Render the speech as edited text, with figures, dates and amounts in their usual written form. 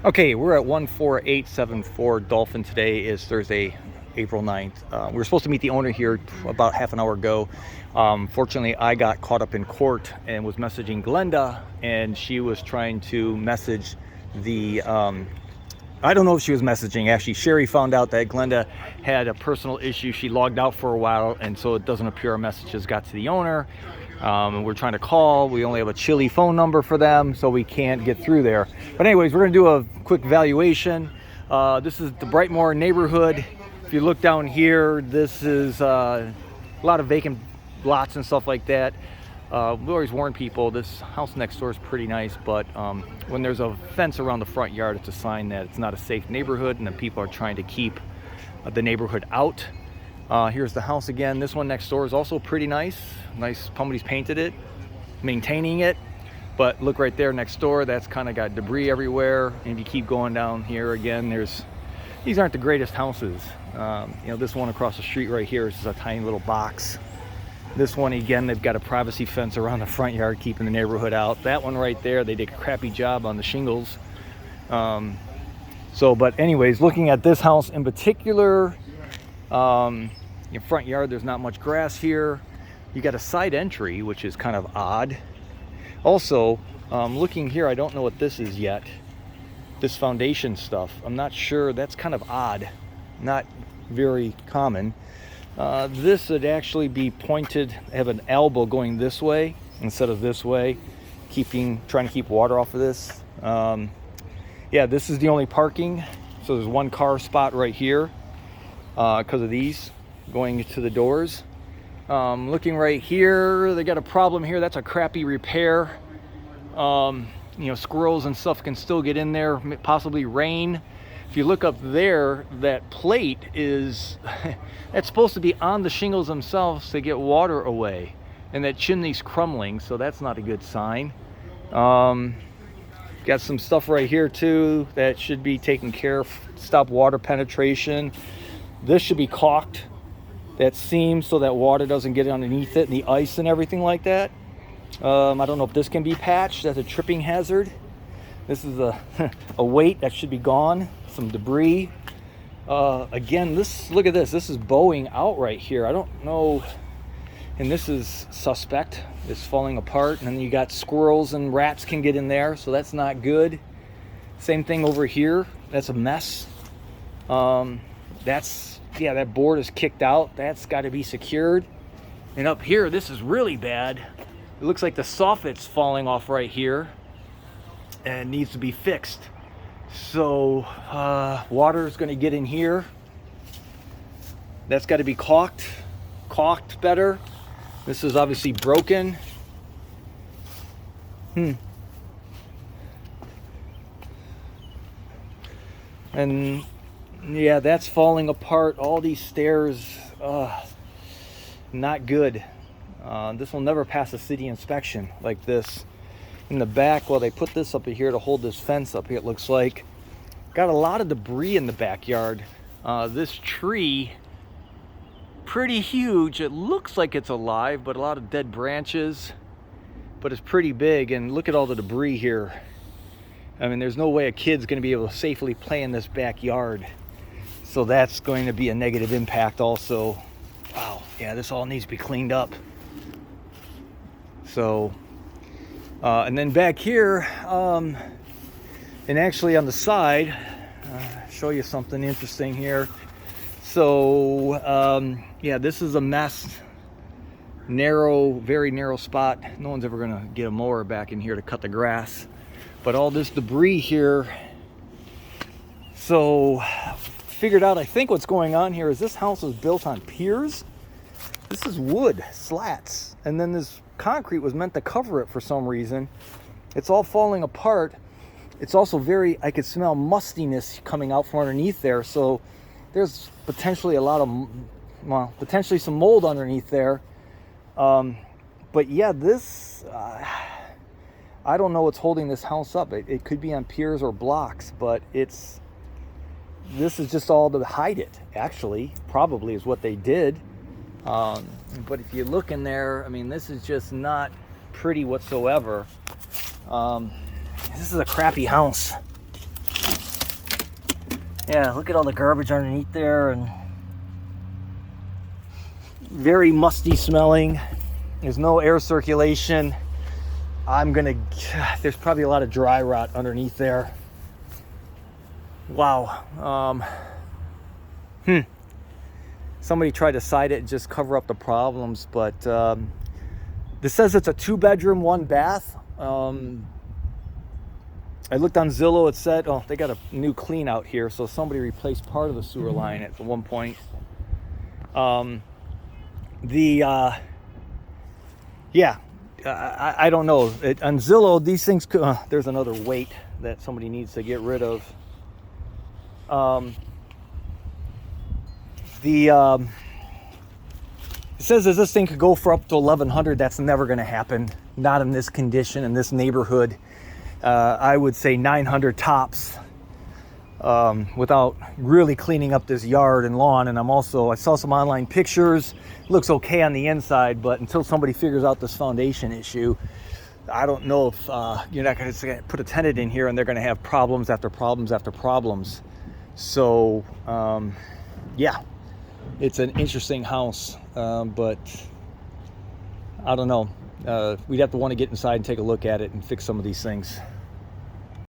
Okay, we're at 14874 Dolphin. Today is Thursday, April 9th. We were supposed to meet the owner here about half an hour ago. Fortunately, I got caught up in court and was messaging Glenda, and she was trying to message the I don't know if she was messaging. Actually, Sherry found out that Glenda had a personal issue. She logged out for a while, and so it doesn't appear our messages got to the owner. And we're trying to call. We only have a Chile phone number for them, so we can't get through there. But anyways, we're going to do a quick valuation. This is the Brightmoor neighborhood. If you look down here, this is a lot of vacant lots and stuff like that. We always warn people, this house next door is pretty nice, but when there's a fence around the front yard, it's a sign that it's not a safe neighborhood and that people are trying to keep the neighborhood out. Here's the house again. This one next door is also pretty nice. Somebody's painted it, maintaining it. But look right there next door, that's kind of got debris everywhere. And if you keep going down here again, these aren't the greatest houses. This one across the street right here is just a tiny little box. This one, again, they've got a privacy fence around the front yard, keeping the neighborhood out. That one right there, they did a crappy job on the shingles. But anyways, looking at this house in particular, your front yard, there's not much grass here. You got a side entry, which is kind of odd. Also, looking here, I don't know what this is yet. This foundation stuff, I'm not sure. That's kind of odd, not very common. This would actually be pointed, have an elbow going this way instead of this way, trying to keep water off of this. This is the only parking. So there's one car spot right here because of these going to the doors. Looking right here, they got a problem here. That's a crappy repair. Squirrels and stuff can still get in there, possibly rain. If you look up there, that plate is, that's supposed to be on the shingles themselves to get water away. And that chimney's crumbling, so that's not a good sign. Got some stuff right here too that should be taken care of, stop water penetration. This should be caulked, that seam, so that water doesn't get underneath it and the ice and everything like that. I don't know if this can be patched. That's a tripping hazard. This is a weight that should be gone. Some debris. Again, look at this. This is bowing out right here. I don't know. And this is suspect. It's falling apart. And then you got squirrels and rats can get in there, so that's not good. Same thing over here. That's a mess. That board is kicked out. That's got to be secured. And up here, this is really bad. It looks like the soffit's falling off right here and needs to be fixed. So water is going to get in here. That's got to be caulked better. This is obviously broken. And yeah, that's falling apart. All these stairs, not good. This will never pass a city inspection like this. In the back, well, they put this up here to hold this fence up here, it looks like. Got a lot of debris in the backyard. This tree, pretty huge. It looks like it's alive, but a lot of dead branches. But it's pretty big, and look at all the debris here. I mean, there's no way a kid's going to be able to safely play in this backyard. So that's going to be a negative impact also. Wow, yeah, this all needs to be cleaned up. So, and then back here, and actually on the side, show you something interesting here. So, this is a mess. Very narrow spot. No one's ever gonna get a mower back in here to cut the grass. But all this debris here. So, figured out, I think what's going on here is this house was built on piers. This is wood, slats. And then this concrete was meant to cover it for some reason. It's all falling apart. It's also I could smell mustiness coming out from underneath there. So there's potentially potentially some mold underneath there. But yeah, this, I don't know what's holding this house up. It could be on piers or blocks, but this is just all to hide it, actually, probably is what they did. But if you look in there, I mean, this is just not pretty whatsoever. This is a crappy house. Yeah, look at all the garbage underneath there, and very musty smelling. There's no air circulation. There's probably a lot of dry rot underneath there. Wow. Somebody tried to side it and just cover up the problems, but this says it's a 2-bedroom, 1 bath. I looked on Zillow, it said, oh, they got a new clean out here, so somebody replaced part of the sewer line at one point. I don't know. On Zillow, these things, there's another weight that somebody needs to get rid of. It says that this thing could go for up to $1,100. That's never going to happen. Not in this condition, in this neighborhood. I would say 900 tops, without really cleaning up this yard and lawn. And I saw some online pictures. It looks okay on the inside, but until somebody figures out this foundation issue, I don't know if you're not going to put a tenant in here and they're going to have problems after problems after problems. So, yeah, it's an interesting house, but I don't know. We'd have to want to get inside and take a look at it and fix some of these things.